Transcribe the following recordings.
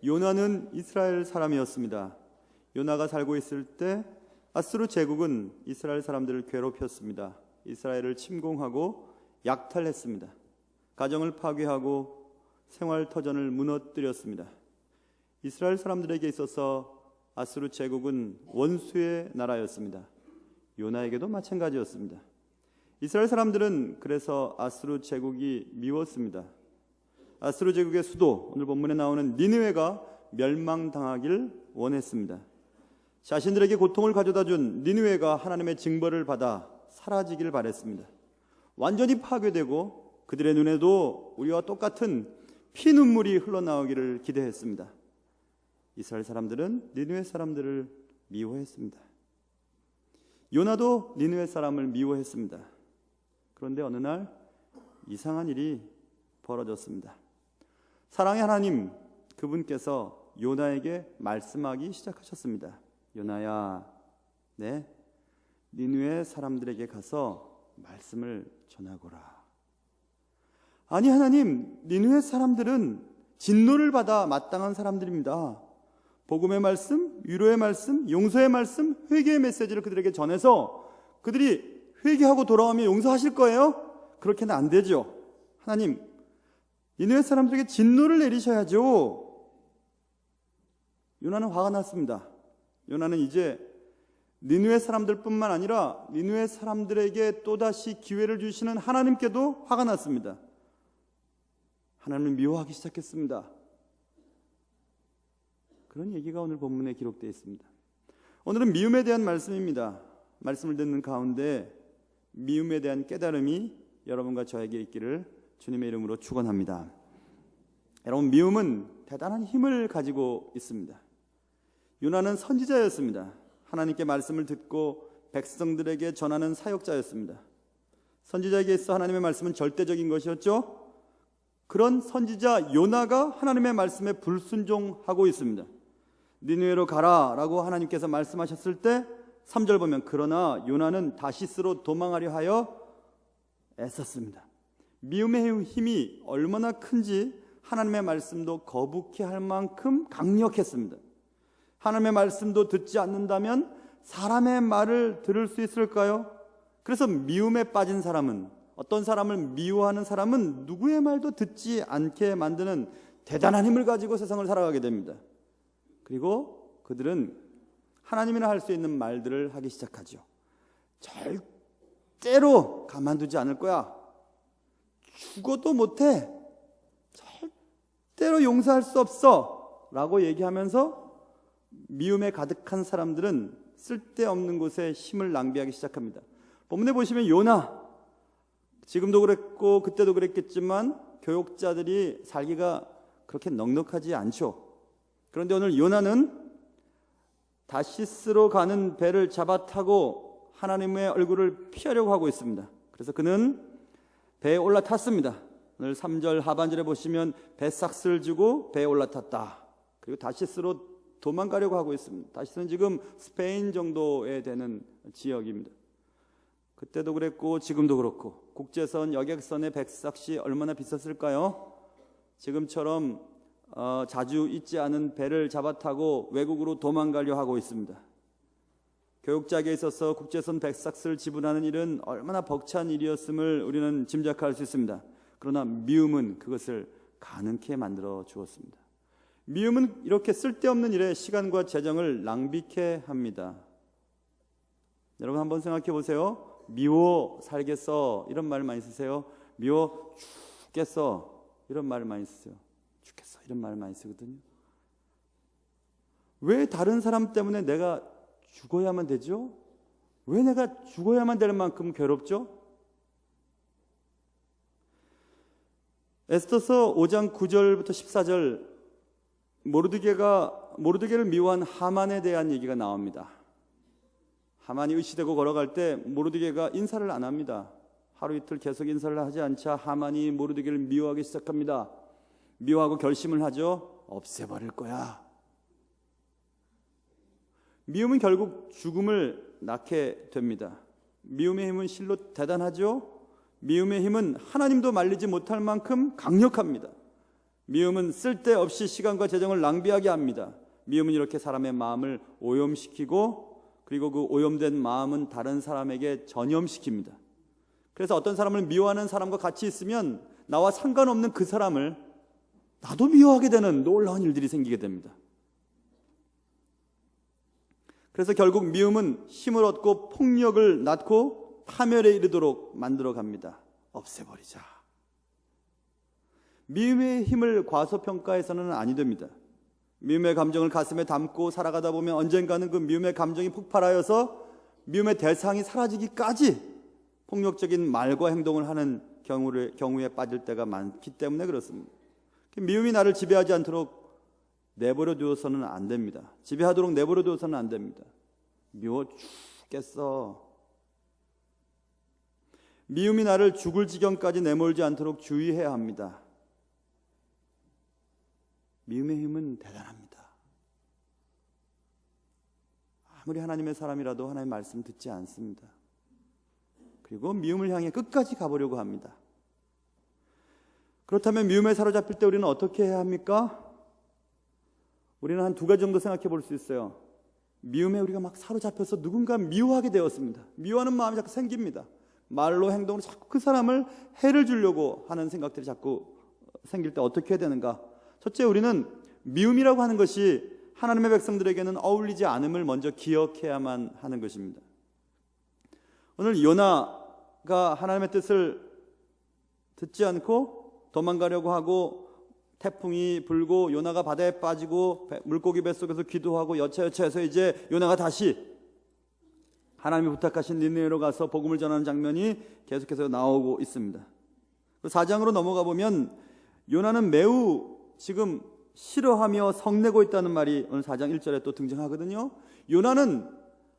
요나는 이스라엘 사람이었습니다. 요나가 살고 있을 때 아수르 제국은 이스라엘 사람들을 괴롭혔습니다. 이스라엘을 침공하고 약탈했습니다. 가정을 파괴하고 생활터전을 무너뜨렸습니다. 이스라엘 사람들에게 있어서 아수르 제국은 원수의 나라였습니다. 요나에게도 마찬가지였습니다. 이스라엘 사람들은 그래서 아수르 제국이 미웠습니다. 아수르 제국의 수도, 오늘 본문에 나오는 니느웨가 멸망당하길 원했습니다. 자신들에게 고통을 가져다 준 니느웨가 하나님의 징벌을 받아 사라지길 바랬습니다. 완전히 파괴되고 그들의 눈에도 우리와 똑같은 피눈물이 흘러나오기를 기대했습니다. 이스라엘 사람들은 니느웨 사람들을 미워했습니다. 요나도 니느웨 사람을 미워했습니다. 그런데 어느 날 이상한 일이 벌어졌습니다. 사랑의 하나님, 그분께서 요나에게 말씀하기 시작하셨습니다. 요나야, 니느웨 사람들에게 가서 말씀을 전하거라. 아니 하나님, 니느웨 사람들은 진노를 받아 마땅한 사람들입니다. 복음의 말씀, 위로의 말씀, 용서의 말씀, 회개의 메시지를 그들에게 전해서 그들이 회개하고 돌아오면 용서하실 거예요? 그렇게는 안 되죠. 하나님, 니느웨 사람들에게 진노를 내리셔야죠. 요나는 화가 났습니다. 요나는 이제 니느웨 사람들뿐만 아니라 니느웨 사람들에게 또다시 기회를 주시는 하나님께도 화가 났습니다. 하나님을 미워하기 시작했습니다. 그런 얘기가 오늘 본문에 기록되어 있습니다. 오늘은 미움에 대한 말씀입니다. 말씀을 듣는 가운데 미움에 대한 깨달음이 여러분과 저에게 있기를 주님의 이름으로 축원합니다. 여러분, 미움은 대단한 힘을 가지고 있습니다. 요나는 선지자였습니다. 하나님께 말씀을 듣고 백성들에게 전하는 사역자였습니다. 선지자에게 있어 하나님의 말씀은 절대적인 것이었죠. 그런 선지자 요나가 하나님의 말씀에 불순종하고 있습니다. 니느웨로 가라 라고 하나님께서 말씀하셨을 때 3절 보면 그러나 요나는 다시스로 도망하려 하여 애썼습니다. 미움의 힘이 얼마나 큰지 하나님의 말씀도 거북해 할 만큼 강력했습니다. 하나님의 말씀도 듣지 않는다면 사람의 말을 들을 수 있을까요? 그래서 미움에 빠진 사람은, 어떤 사람을 미워하는 사람은 누구의 말도 듣지 않게 만드는 대단한 힘을 가지고 세상을 살아가게 됩니다. 그리고 그들은 하나님이나 할 수 있는 말들을 하기 시작하죠. 절대로 가만두지 않을 거야. 죽어도 못해. 절대로 용서할 수 없어. 라고 얘기하면서 미움에 가득한 사람들은 쓸데없는 곳에 힘을 낭비하기 시작합니다. 본문에 보시면 요나, 지금도 그랬고 그때도 그랬겠지만 교육자들이 살기가 그렇게 넉넉하지 않죠. 그런데 오늘 요나는 다시스로 가는 배를 잡아 타고 하나님의 얼굴을 피하려고 하고 있습니다. 그래서 그는 배에 올라탔습니다. 오늘 3절 하반절에 보시면 배삭스를 주고 배에 올라탔다. 그리고 다시스로 도망가려고 하고 있습니다. 다시스는 지금 스페인 정도에 되는 지역입니다. 그때도 그랬고 지금도 그렇고 국제선, 여객선의 백삭시 얼마나 비쌌을까요? 지금처럼 자주 있지 않은 배를 잡아 타고 외국으로 도망가려 하고 있습니다. 교육자에게 있어서 국제선 백삭스를 지불하는 일은 얼마나 벅찬 일이었음을 우리는 짐작할 수 있습니다. 그러나 미움은 그것을 가능케 만들어 주었습니다. 미움은 이렇게 쓸데없는 일에 시간과 재정을 낭비케 합니다. 여러분 한번 생각해 보세요. 미워 살겠어 이런 말 많이 쓰세요. 미워 죽겠어 이런 말 많이 쓰세요. 죽겠어 이런 말 많이 쓰거든요. 왜 다른 사람 때문에 내가 죽어야만 되죠? 왜 내가 죽어야만 될 만큼 괴롭죠? 에스더서 5장 9절부터 14절 모르드게를 미워한 하만에 대한 얘기가 나옵니다. 하만이 의시되고 걸어갈 때 모르드게가 인사를 안 합니다. 하루 이틀 계속 인사를 하지 않자 하만이 모르드게를 미워하기 시작합니다. 미워하고 결심을 하죠. 없애버릴 거야. 미움은 결국 죽음을 낳게 됩니다. 미움의 힘은 실로 대단하죠. 미움의 힘은 하나님도 말리지 못할 만큼 강력합니다. 미움은 쓸데없이 시간과 재정을 낭비하게 합니다. 미움은 이렇게 사람의 마음을 오염시키고, 그리고 그 오염된 마음은 다른 사람에게 전염시킵니다. 그래서 어떤 사람을 미워하는 사람과 같이 있으면 나와 상관없는 그 사람을 나도 미워하게 되는 놀라운 일들이 생기게 됩니다. 그래서 결국 미움은 힘을 얻고 폭력을 낳고 파멸에 이르도록 만들어 갑니다. 없애버리자. 미움의 힘을 과소평가해서는 아니 됩니다. 미움의 감정을 가슴에 담고 살아가다 보면 언젠가는 그 미움의 감정이 폭발하여서 미움의 대상이 사라지기까지 폭력적인 말과 행동을 하는 경우에 빠질 때가 많기 때문에 그렇습니다. 미움이 나를 지배하지 않도록 내버려 두어서는 안 됩니다. 지배하도록 내버려 두어서는 안 됩니다. 미워 죽겠어. 미움이 나를 죽을 지경까지 내몰지 않도록 주의해야 합니다. 미움의 힘은 대단합니다. 아무리 하나님의 사람이라도 하나님의 말씀 듣지 않습니다. 그리고 미움을 향해 끝까지 가보려고 합니다. 그렇다면 미움에 사로잡힐 때 우리는 어떻게 해야 합니까? 우리는 한 두 가지 정도 생각해 볼 수 있어요. 미움에 우리가 막 사로잡혀서 누군가 미워하게 되었습니다. 미워하는 마음이 자꾸 생깁니다. 말로 행동으로 자꾸 그 사람을 해를 주려고 하는 생각들이 자꾸 생길 때 어떻게 해야 되는가? 첫째, 우리는 미움이라고 하는 것이 하나님의 백성들에게는 어울리지 않음을 먼저 기억해야만 하는 것입니다. 오늘 요나가 하나님의 뜻을 듣지 않고 도망가려고 하고 태풍이 불고 요나가 바다에 빠지고 물고기 뱃속에서 기도하고 여차여차해서 이제 요나가 다시 하나님이 부탁하신 니느웨로 가서 복음을 전하는 장면이 계속해서 나오고 있습니다. 4장으로 넘어가 보면 요나는 매우 지금 싫어하며 성내고 있다는 말이 오늘 4장 1절에 또 등장하거든요. 요나는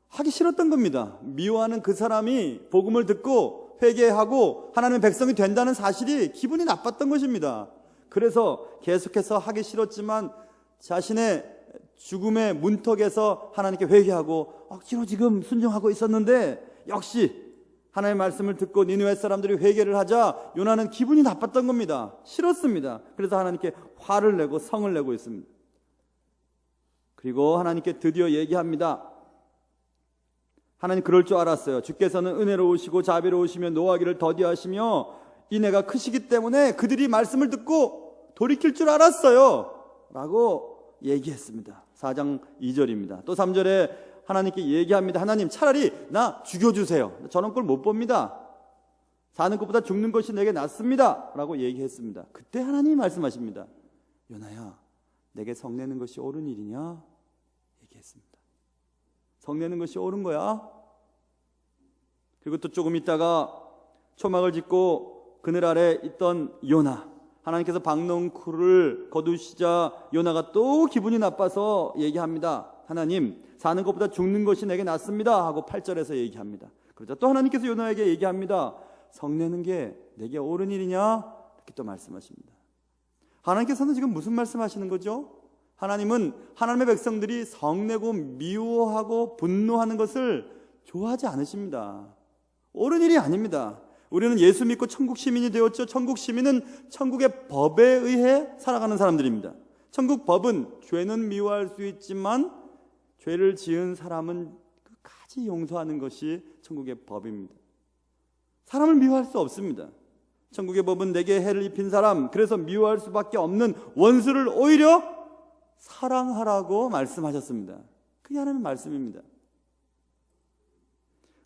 하기 싫었던 겁니다. 미워하는 그 사람이 복음을 듣고 회개하고 하나님의 백성이 된다는 사실이 기분이 나빴던 것입니다. 그래서 계속해서 하기 싫었지만 자신의 죽음의 문턱에서 하나님께 회개하고 억지로 지금 순종하고 있었는데 역시 하나님의 말씀을 듣고 니느웨 사람들이 회개를 하자 요나는 기분이 나빴던 겁니다. 싫었습니다. 그래서 하나님께 화를 내고 성을 내고 있습니다. 그리고 하나님께 드디어 얘기합니다. 하나님 그럴 줄 알았어요. 주께서는 은혜로우시고 자비로우시며 노하기를 더디하시며 인애가 크시기 때문에 그들이 말씀을 듣고 돌이킬 줄 알았어요 라고 얘기했습니다. 4장 2절입니다. 또 3절에 하나님께 얘기합니다. 하나님 차라리 나 죽여주세요. 저런 꼴 못 봅니다. 사는 것보다 죽는 것이 내게 낫습니다 라고 얘기했습니다. 그때 하나님이 말씀하십니다. 요나야, 내게 성내는 것이 옳은 일이냐? 얘기했습니다. 성내는 것이 옳은 거야? 그리고 또 조금 있다가 초막을 짓고 그늘 아래 있던 요나, 하나님께서 박농쿨을 거두시자 요나가 또 기분이 나빠서 얘기합니다. 하나님, 사는 것보다 죽는 것이 내게 낫습니다 하고 8절에서 얘기합니다. 그러자 또 하나님께서 요나에게 얘기합니다. 성내는 게 내게 옳은 일이냐? 이렇게 또 말씀하십니다. 하나님께서는 지금 무슨 말씀하시는 거죠? 하나님은 하나님의 백성들이 성내고 미워하고 분노하는 것을 좋아하지 않으십니다. 옳은 일이 아닙니다. 우리는 예수 믿고 천국 시민이 되었죠. 천국 시민은 천국의 법에 의해 살아가는 사람들입니다. 천국 법은 죄는 미워할 수 있지만 죄를 지은 사람은 끝까지 용서하는 것이 천국의 법입니다. 사람을 미워할 수 없습니다. 천국의 법은 내게 해를 입힌 사람, 그래서 미워할 수밖에 없는 원수를 오히려 사랑하라고 말씀하셨습니다. 그게 하나님의 말씀입니다.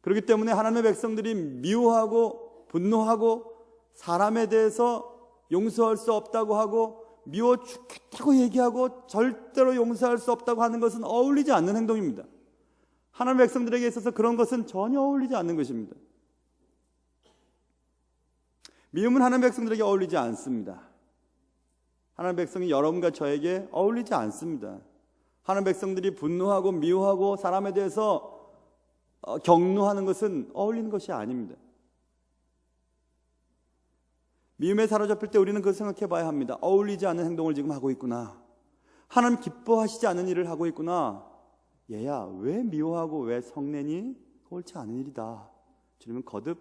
그렇기 때문에 하나님의 백성들이 미워하고 분노하고 사람에 대해서 용서할 수 없다고 하고 미워 죽겠다고 얘기하고 절대로 용서할 수 없다고 하는 것은 어울리지 않는 행동입니다. 하나님의 백성들에게 있어서 그런 것은 전혀 어울리지 않는 것입니다. 미움은 하나님의 백성들에게 어울리지 않습니다. 하나님의 백성이 여러분과 저에게 어울리지 않습니다. 하나님의 백성들이 분노하고 미워하고 사람에 대해서 격노하는 것은 어울리는 것이 아닙니다. 미움에 사로잡힐 때 우리는 그걸 생각해 봐야 합니다. 어울리지 않는 행동을 지금 하고 있구나. 하나님 기뻐하시지 않은 일을 하고 있구나. 얘야, 왜 미워하고 왜 성내니? 옳지 않은 일이다. 주님은 거듭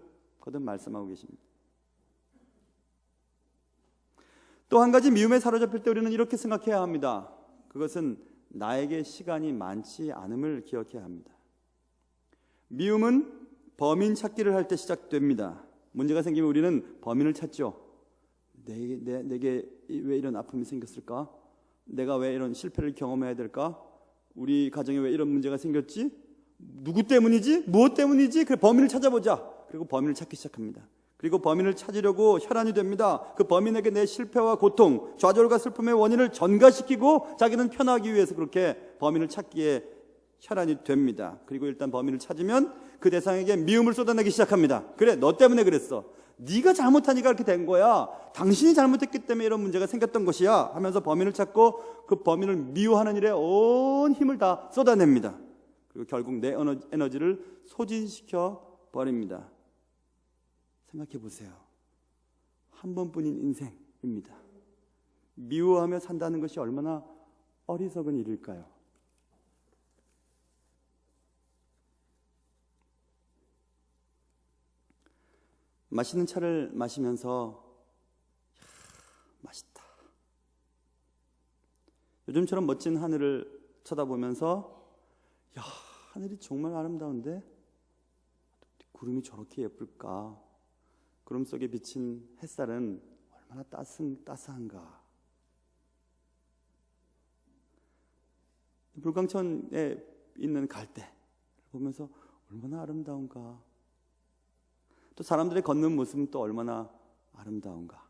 말씀하고 계십니다. 또 한 가지 미움에 사로잡힐 때 우리는 이렇게 생각해야 합니다. 그것은 나에게 시간이 많지 않음을 기억해야 합니다. 미움은 범인 찾기를 할 때 시작됩니다. 문제가 생기면 우리는 범인을 찾죠. 내게 왜 이런 아픔이 생겼을까? 내가 왜 이런 실패를 경험해야 될까? 우리 가정에 왜 이런 문제가 생겼지? 누구 때문이지? 무엇 때문이지? 그 범인을 찾아보자. 그리고 범인을 찾기 시작합니다. 그리고 범인을 찾으려고 혈안이 됩니다. 그 범인에게 내 실패와 고통, 좌절과 슬픔의 원인을 전가시키고 자기는 편하기 위해서 그렇게 범인을 찾기에 혈안이 됩니다. 그리고 일단 범인을 찾으면 그 대상에게 미움을 쏟아내기 시작합니다. 그래, 너 때문에 그랬어. 네가 잘못하니까 이렇게 된 거야. 당신이 잘못했기 때문에 이런 문제가 생겼던 것이야 하면서 범인을 찾고 그 범인을 미워하는 일에 온 힘을 다 쏟아냅니다. 그리고 결국 내 에너지를 소진시켜 버립니다. 생각해 보세요. 한 번뿐인 인생입니다. 미워하며 산다는 것이 얼마나 어리석은 일일까요? 맛있는 차를 마시면서 맛있다. 요즘처럼 멋진 하늘을 쳐다보면서 하늘이 정말 아름다운데 구름이 저렇게 예쁠까? 구름 속에 비친 햇살은 얼마나 따스한가? 불광천에 있는 갈대를 보면서 얼마나 아름다운가? 또 사람들의 걷는 모습은 또 얼마나 아름다운가?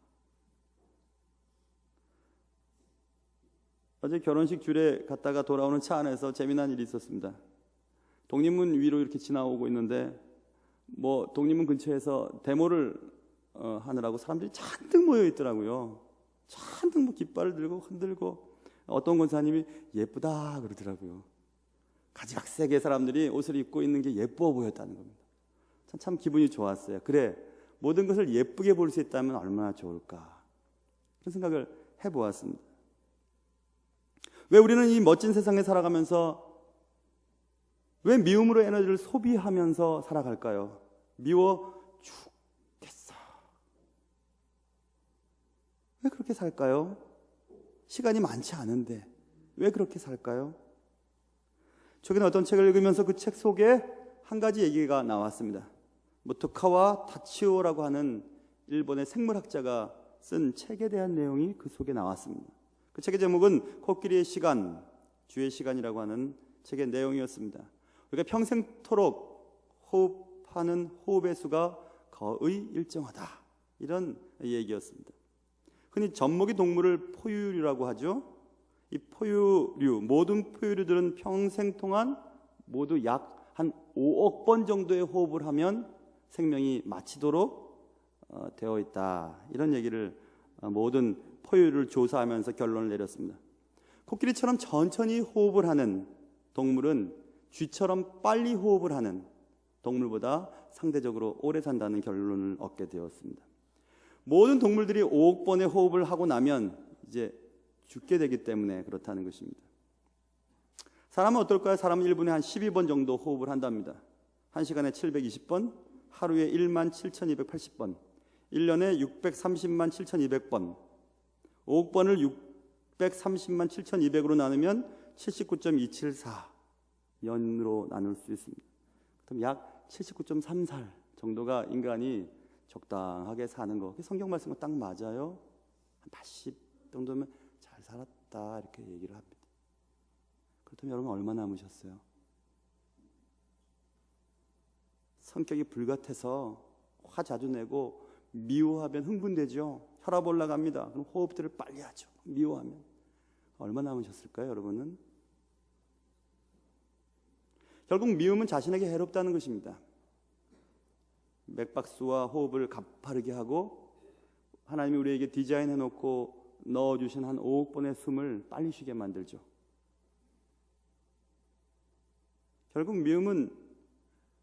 어제 결혼식 줄에 갔다가 돌아오는 차 안에서 재미난 일이 있었습니다. 독립문 위로 이렇게 지나오고 있는데 독립문 근처에서 데모를 하느라고 사람들이 잔뜩 모여 있더라고요. 잔뜩 깃발을 들고 흔들고 어떤 권사님이 예쁘다 그러더라고요. 가지각색의 사람들이 옷을 입고 있는 게 예뻐 보였다는 겁니다. 참 기분이 좋았어요. 그래, 모든 것을 예쁘게 볼 수 있다면 얼마나 좋을까? 그런 생각을 해보았습니다. 왜 우리는 이 멋진 세상에 살아가면서 왜 미움으로 에너지를 소비하면서 살아갈까요? 미워 죽겠어. 왜 그렇게 살까요? 시간이 많지 않은데 왜 그렇게 살까요? 최근에 어떤 책을 읽으면서 그 책 속에 한 가지 얘기가 나왔습니다. 토카와 타치오라고 하는 일본의 생물학자가 쓴 책에 대한 내용이 그 속에 나왔습니다. 그 책의 제목은 코끼리의 시간, 주의 시간이라고 하는 책의 내용이었습니다. 우리가 평생토록 호흡하는 호흡의 수가 거의 일정하다, 이런 얘기였습니다. 흔히 젖먹이 동물을 포유류라고 하죠. 이 포유류, 모든 포유류들은 평생 동안 모두 약 한 5억 번 정도의 호흡을 하면 생명이 마치도록 되어 있다, 이런 얘기를 모든 포유류를 조사하면서 결론을 내렸습니다. 코끼리처럼 천천히 호흡을 하는 동물은 쥐처럼 빨리 호흡을 하는 동물보다 상대적으로 오래 산다는 결론을 얻게 되었습니다. 모든 동물들이 5억 번의 호흡을 하고 나면 이제 죽게 되기 때문에 그렇다는 것입니다. 사람은 어떨까요? 사람은 1분에 한 12번 정도 호흡을 한답니다. 1시간에 720번, 하루에 17,280번, 1년에 630만 7,200번, 5억 번을 630만 7,200으로 나누면 79.274년으로 나눌 수 있습니다. 그럼 약 79.3살 정도가 인간이 적당하게 사는 거. 성경 말씀과 딱 맞아요. 한 80 정도면 잘 살았다, 이렇게 얘기를 합니다. 그렇다면 여러분 얼마 남으셨어요? 성격이 불같아서 화 자주 내고 미워하면 흥분되죠. 혈압 올라갑니다. 그럼 호흡들을 빨리 하죠. 미워하면. 얼마 남으셨을까요, 여러분은? 결국 미움은 자신에게 해롭다는 것입니다. 맥박수와 호흡을 가파르게 하고 하나님이 우리에게 디자인해놓고 넣어주신 한 5억 번의 숨을 빨리 쉬게 만들죠. 결국 미움은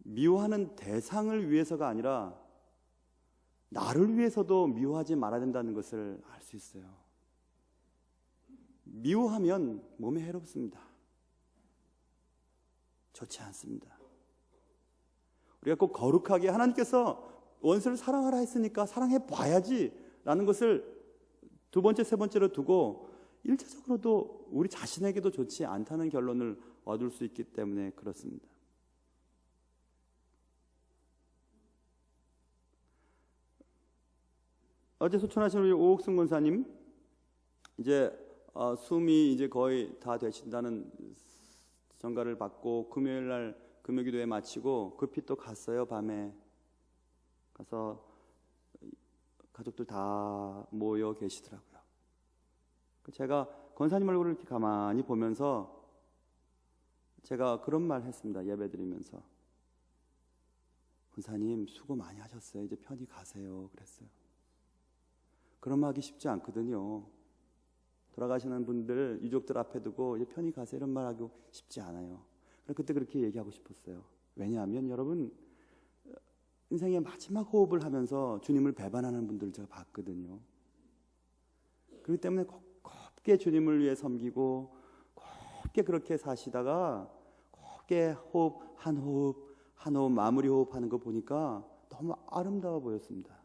미워하는 대상을 위해서가 아니라 나를 위해서도 미워하지 말아야 된다는 것을 알 수 있어요. 미워하면 몸에 해롭습니다. 좋지 않습니다. 우리가 꼭 거룩하게 하나님께서 원수를 사랑하라 했으니까 사랑해 봐야지 라는 것을 두 번째, 세 번째로 두고 일차적으로도 우리 자신에게도 좋지 않다는 결론을 얻을 수 있기 때문에 그렇습니다. 어제 소천하신 우리 오옥순 권사님, 이제 숨이 이제 거의 다 되신다는 전가를 받고 금요일 날 금요기도회 마치고 급히 또 갔어요. 밤에 가서 가족들 다 모여 계시더라고요. 제가 권사님 얼굴을 이렇게 가만히 보면서 제가 그런 말 했습니다. 예배드리면서, 권사님 수고 많이 하셨어요. 이제 편히 가세요. 그랬어요. 그런 말 하기 쉽지 않거든요. 돌아가시는 분들 유족들 앞에 두고 이제 편히 가세요 이런 말 하기 쉽지 않아요. 그때 그렇게 얘기하고 싶었어요. 왜냐하면 여러분, 인생의 마지막 호흡을 하면서 주님을 배반하는 분들을 제가 봤거든요. 그렇기 때문에 곱게 주님을 위해 섬기고 곱게 그렇게 사시다가 곱게 호흡 한 호흡 마무리 호흡하는 거 보니까 너무 아름다워 보였습니다.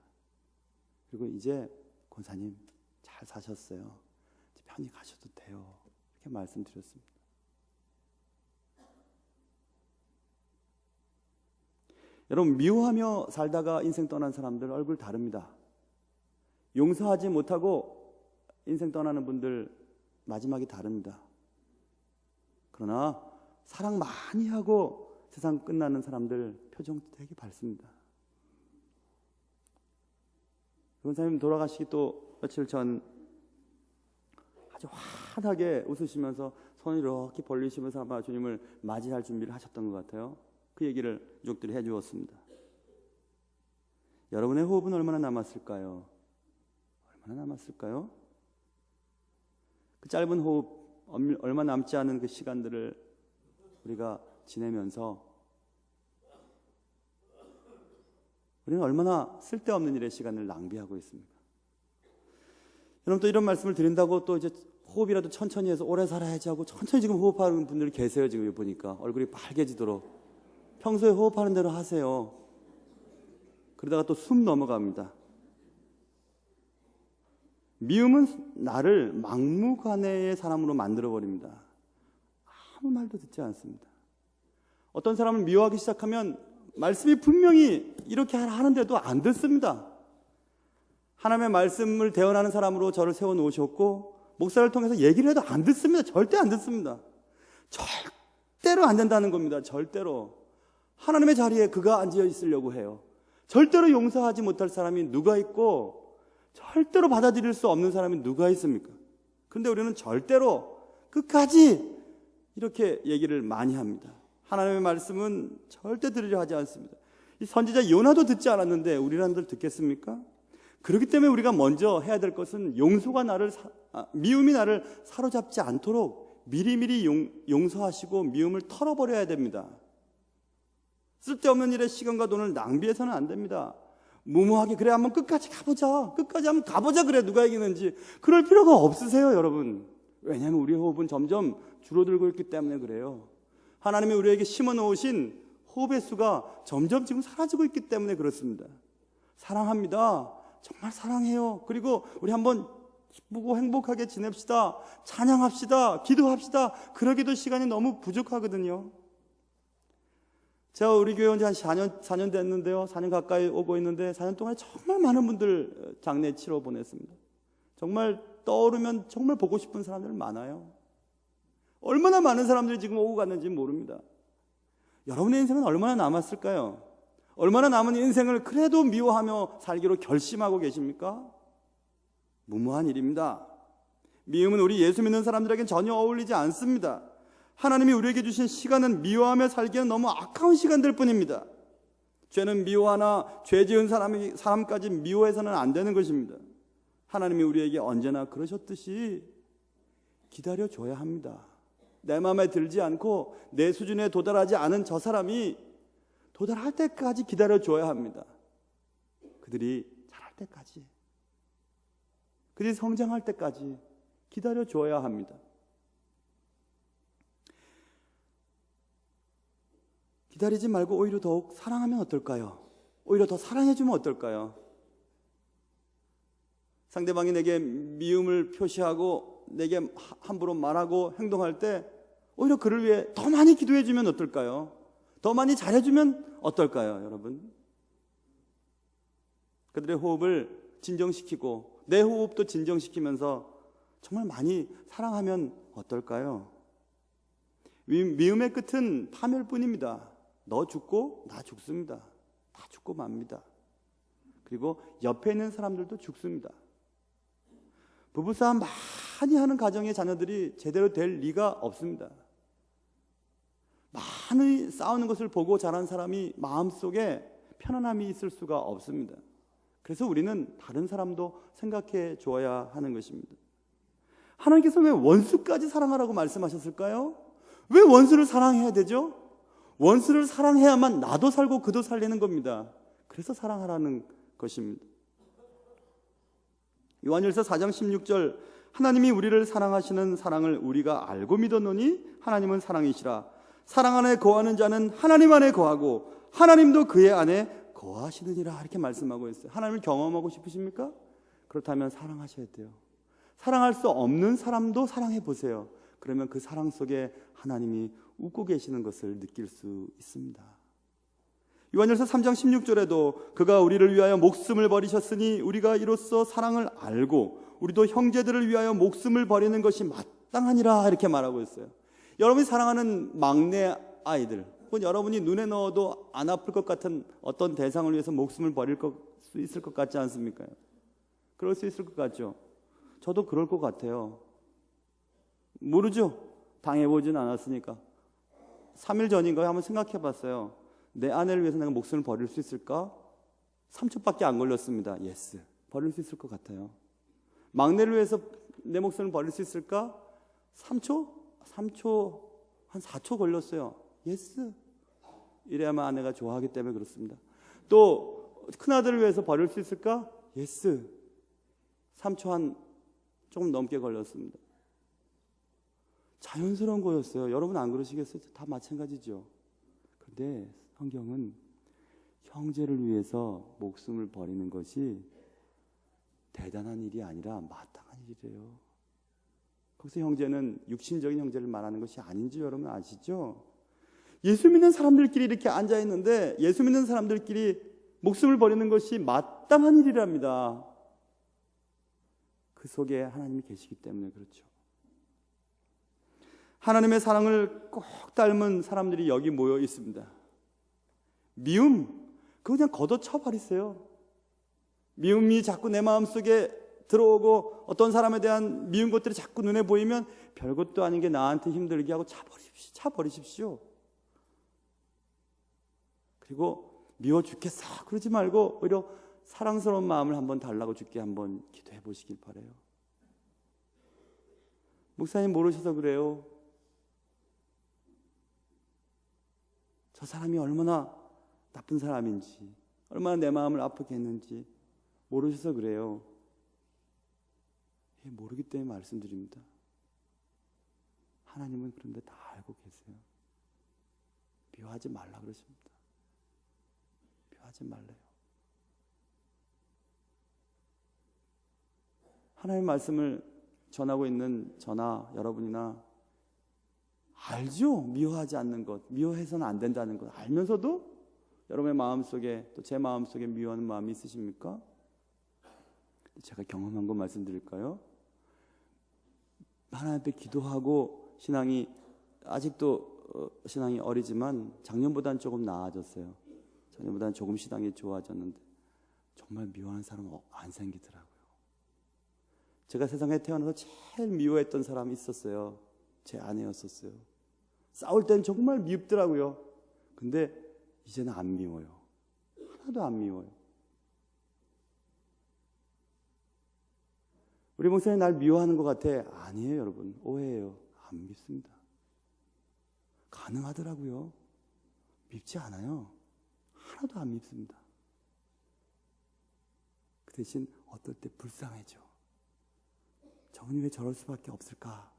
그리고 이제 권사님 잘 사셨어요. 이제 편히 가셔도 돼요. 이렇게 말씀드렸습니다. 여러분, 미워하며 살다가 인생 떠난 사람들 얼굴 다릅니다. 용서하지 못하고 인생 떠나는 분들 마지막이 다릅니다. 그러나 사랑 많이 하고 세상 끝나는 사람들 표정 되게 밝습니다. 권사님 돌아가시기 또 며칠 전 아주 환하게 웃으시면서 손을 이렇게 벌리시면서 아마 주님을 맞이할 준비를 하셨던 것 같아요. 그 얘기를 유족들이 해주었습니다. 여러분의 호흡은 얼마나 남았을까요? 얼마나 남았을까요? 그 짧은 호흡, 얼마 남지 않은 그 시간들을 우리가 지내면서 우리는 얼마나 쓸데없는 일에 시간을 낭비하고 있습니까? 여러분, 또 이런 말씀을 드린다고 또 이제 호흡이라도 천천히 해서 오래 살아야지 하고 천천히 지금 호흡하는 분들이 계세요. 지금 보니까 얼굴이 빨개지도록. 평소에 호흡하는 대로 하세요. 그러다가 또 숨 넘어갑니다. 미움은 나를 막무가내의 사람으로 만들어버립니다. 아무 말도 듣지 않습니다. 어떤 사람을 미워하기 시작하면 말씀이 분명히 이렇게 하는데도 안 듣습니다. 하나님의 말씀을 대언하는 사람으로 저를 세워놓으셨고 목사를 통해서 얘기를 해도 안 듣습니다. 절대 안 듣습니다. 절대로 안 된다는 겁니다. 절대로. 하나님의 자리에 그가 앉아 있으려고 해요. 절대로 용서하지 못할 사람이 누가 있고 절대로 받아들일 수 없는 사람이 누가 있습니까? 그런데 우리는 절대로 끝까지 이렇게 얘기를 많이 합니다. 하나님의 말씀은 절대 들으려 하지 않습니다. 이 선지자 요나도 듣지 않았는데 우리란들 듣겠습니까? 그렇기 때문에 우리가 먼저 해야 될 것은 미움이 나를 사로잡지 않도록 미리미리 용서하시고 미움을 털어버려야 됩니다. 쓸데없는 일에 시간과 돈을 낭비해서는 안 됩니다. 무모하게 그래 한번 끝까지 한번 가보자 그래 누가 이기는지 그럴 필요가 없으세요. 여러분, 왜냐하면 우리의 호흡은 점점 줄어들고 있기 때문에 그래요. 하나님이 우리에게 심어놓으신 호흡의 수가 점점 지금 사라지고 있기 때문에 그렇습니다. 사랑합니다. 정말 사랑해요. 그리고 우리 한번 기쁘고 행복하게 지냅시다. 찬양합시다. 기도합시다. 그러기도 시간이 너무 부족하거든요. 제가 우리 교회 온 지 한 4년 됐는데요. 4년 가까이 오고 있는데 4년 동안에 정말 많은 분들 장례 치러 보냈습니다. 정말 떠오르면 정말 보고 싶은 사람들 많아요. 얼마나 많은 사람들이 지금 오고 갔는지 모릅니다. 여러분의 인생은 얼마나 남았을까요? 얼마나 남은 인생을 그래도 미워하며 살기로 결심하고 계십니까? 무모한 일입니다. 미움은 우리 예수 믿는 사람들에겐 전혀 어울리지 않습니다. 하나님이 우리에게 주신 시간은 미워하며 살기에는 너무 아까운 시간들 뿐입니다. 죄는 미워하나 죄 지은 사람까지 미워해서는 안 되는 것입니다. 하나님이 우리에게 언제나 그러셨듯이 기다려줘야 합니다. 내 마음에 들지 않고 내 수준에 도달하지 않은 저 사람이 도달할 때까지 기다려줘야 합니다. 그들이 자랄 때까지, 그들이 성장할 때까지 기다려줘야 합니다. 기다리지 말고 오히려 더욱 사랑하면 어떨까요? 오히려 더 사랑해주면 어떨까요? 상대방이 내게 미움을 표시하고 내게 함부로 말하고 행동할 때 오히려 그를 위해 더 많이 기도해 주면 어떨까요? 더 많이 잘해주면 어떨까요, 여러분? 그들의 호흡을 진정시키고 내 호흡도 진정시키면서 정말 많이 사랑하면 어떨까요? 미움의 끝은 파멸뿐입니다. 너 죽고 나 죽습니다. 다 죽고 맙니다. 그리고 옆에 있는 사람들도 죽습니다. 부부싸움 많이 하는 가정의 자녀들이 제대로 될 리가 없습니다. 많이 싸우는 것을 보고 자란 사람이 마음속에 편안함이 있을 수가 없습니다. 그래서 우리는 다른 사람도 생각해 줘야 하는 것입니다. 하나님께서 왜 원수까지 사랑하라고 말씀하셨을까요? 왜 원수를 사랑해야 되죠? 원수를 사랑해야만 나도 살고 그도 살리는 겁니다. 그래서 사랑하라는 것입니다. 요한일서 4장 16절, 하나님이 우리를 사랑하시는 사랑을 우리가 알고 믿었노니 하나님은 사랑이시라. 사랑 안에 거하는 자는 하나님 안에 거하고 하나님도 그의 안에 거하시느니라. 이렇게 말씀하고 있어요. 하나님을 경험하고 싶으십니까? 그렇다면 사랑하셔야 돼요. 사랑할 수 없는 사람도 사랑해 보세요. 그러면 그 사랑 속에 하나님이 웃고 계시는 것을 느낄 수 있습니다. 요한일서 3장 16절에도 그가 우리를 위하여 목숨을 버리셨으니 우리가 이로써 사랑을 알고 우리도 형제들을 위하여 목숨을 버리는 것이 마땅하니라. 이렇게 말하고 있어요. 여러분이 사랑하는 막내 아이들, 혹은 여러분이 눈에 넣어도 안 아플 것 같은 어떤 대상을 위해서 목숨을 버릴 수 있을 것 같지 않습니까? 그럴 수 있을 것 같죠? 저도 그럴 것 같아요. 모르죠? 당해보진 않았으니까. 3일 전인가요? 한번 생각해 봤어요. 내 아내를 위해서 내가 목숨을 버릴 수 있을까? 3초밖에 안 걸렸습니다. 예스. 버릴 수 있을 것 같아요. 막내를 위해서 내 목숨을 버릴 수 있을까? 3초? 한 4초 걸렸어요. 예스. 이래야만 아내가 좋아하기 때문에 그렇습니다. 또 큰아들을 위해서 버릴 수 있을까? 예스. 3초 한 조금 넘게 걸렸습니다. 자연스러운 거였어요. 여러분 안 그러시겠어요? 다 마찬가지죠. 그런데 성경은 형제를 위해서 목숨을 버리는 것이 대단한 일이 아니라 마땅한 일이래요. 거기서 형제는 육신적인 형제를 말하는 것이 아닌지 여러분 아시죠? 예수 믿는 사람들끼리 이렇게 앉아 있는데 예수 믿는 사람들끼리 목숨을 버리는 것이 마땅한 일이랍니다. 그 속에 하나님이 계시기 때문에 그렇죠. 하나님의 사랑을 꼭 닮은 사람들이 여기 모여 있습니다. 미움, 그거 그냥 걷어쳐버리세요. 미움이 자꾸 내 마음속에 들어오고 어떤 사람에 대한 미운 것들이 자꾸 눈에 보이면 별것도 아닌 게 나한테 힘들게 하고 차버리십시오. 그리고 미워 죽겠어 그러지 말고 오히려 사랑스러운 마음을 한번 달라고 주께 한번 기도해 보시길 바라요. 목사님 모르셔서 그래요. 저 사람이 얼마나 나쁜 사람인지, 얼마나 내 마음을 아프게 했는지 모르셔서 그래요. 모르기 때문에 말씀드립니다. 하나님은 그런데 다 알고 계세요. 미워하지 말라 그러십니다. 미워하지 말래요. 하나님의 말씀을 전하고 있는 저나 여러분이나 알죠? 미워하지 않는 것, 미워해서는 안 된다는 것 알면서도 여러분의 마음속에 또 제 마음속에 미워하는 마음이 있으십니까? 제가 경험한 거 말씀드릴까요? 하나님 앞에 기도하고 신앙이 아직도 신앙이 어리지만 작년보다는 조금 나아졌어요. 작년보다는 조금 신앙이 좋아졌는데 정말 미워하는 사람은 안 생기더라고요. 제가 세상에 태어나서 제일 미워했던 사람이 있었어요. 제 아내였었어요. 싸울 땐 정말 미웁더라고요. 근데 이제는 안 미워요. 하나도 안 미워요. 우리 목사님 날 미워하는 것 같아. 아니에요, 여러분. 오해예요. 안 밉습니다. 가능하더라고요. 밉지 않아요. 하나도 안 밉습니다. 그 대신 어떨 때 불쌍해져. 저분이 왜 저럴 수밖에 없을까?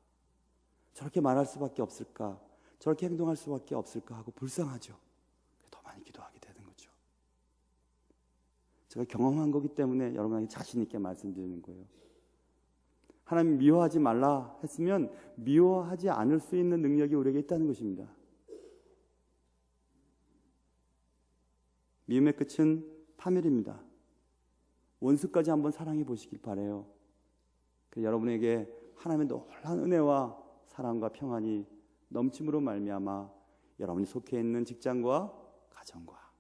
저렇게 말할 수밖에 없을까? 저렇게 행동할 수밖에 없을까? 하고 불쌍하죠. 더 많이 기도하게 되는 거죠. 제가 경험한 거기 때문에 여러분에게 자신 있게 말씀드리는 거예요. 하나님 미워하지 말라 했으면 미워하지 않을 수 있는 능력이 우리에게 있다는 것입니다. 미움의 끝은 파멸입니다. 원수까지 한번 사랑해 보시길 바라요. 여러분에게 하나님의 놀라운 은혜와 사랑과 평안이 넘침으로 말미암아 여러분이 속해 있는 직장과 가정과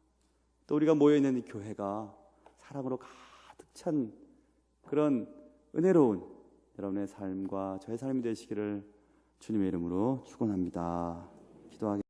또 우리가 모여 있는 이 교회가 사랑으로 가득 찬 그런 은혜로운 여러분의 삶과 저의 삶이 되시기를 주님의 이름으로 축원합니다. 기도하겠습니다.